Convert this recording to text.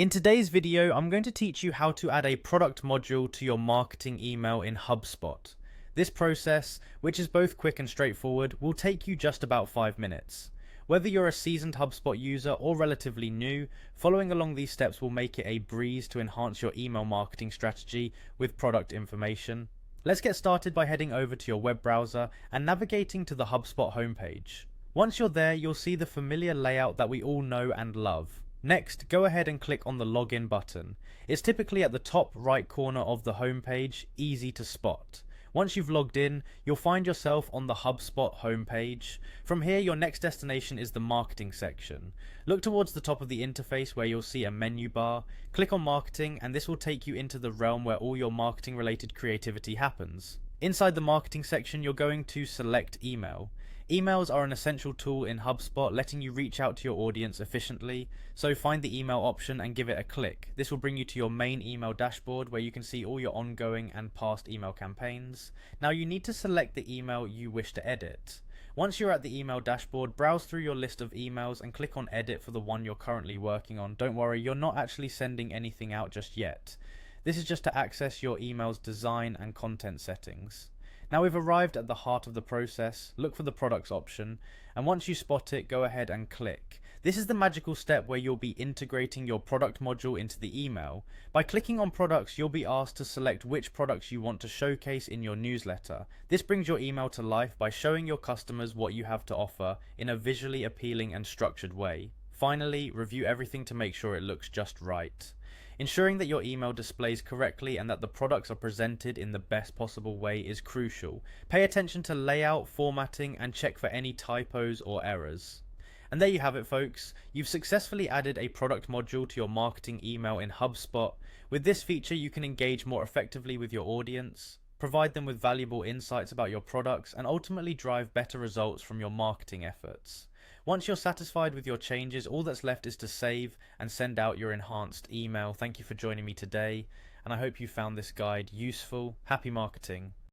In today's video, I'm going to teach you how to add a product module to your marketing email in Hubspot. This process, which is both quick and straightforward, will take you just about 5 minutes. Whether you're a seasoned HubSpot user or relatively new, following along these steps will make it a breeze to enhance your email marketing strategy with product information. Let's get started by heading over to your web browser and navigating to the HubSpot homepage. Once you're there, you'll see the familiar layout that we all know and love. Next, go ahead and click on the login button. It's typically at the top right corner of the homepage, easy to spot. Once you've logged in, you'll find yourself on the HubSpot homepage. From here, your next destination is the marketing section. Look towards the top of the interface where you'll see a menu bar. Click on marketing and this will take you into the realm where all your marketing related creativity happens. Inside the marketing section, you're going to select email. Emails are an essential tool in HubSpot, letting you reach out to your audience efficiently, so find the email option and give it a click. This will bring you to your main email dashboard where you can see all your ongoing and past email campaigns. Now you need to select the email you wish to edit. Once you're at the email dashboard, browse through your list of emails and click on edit for the one you're currently working on. Don't worry, you're not actually sending anything out just yet. This is just to access your email's design and content settings. Now we've arrived at the heart of the process. Look for the products option, and once you spot it, go ahead and click. This is the magical step where you'll be integrating your product module into the email. By clicking on products, you'll be asked to select which products you want to showcase in your newsletter. This brings your email to life by showing your customers what you have to offer in a visually appealing and structured way. Finally, review everything to make sure it looks just right. Ensuring that your email displays correctly and that the products are presented in the best possible way is crucial. Pay attention to layout, formatting, and check for any typos or errors. And there you have it, folks. You've successfully added a product module to your marketing email in HubSpot. With this feature, you can engage more effectively with your audience, provide them with valuable insights about your products, and ultimately drive better results from your marketing efforts. Once you're satisfied with your changes, all that's left is to save and send out your enhanced email. Thank you for joining me today, and I hope you found this guide useful. Happy marketing.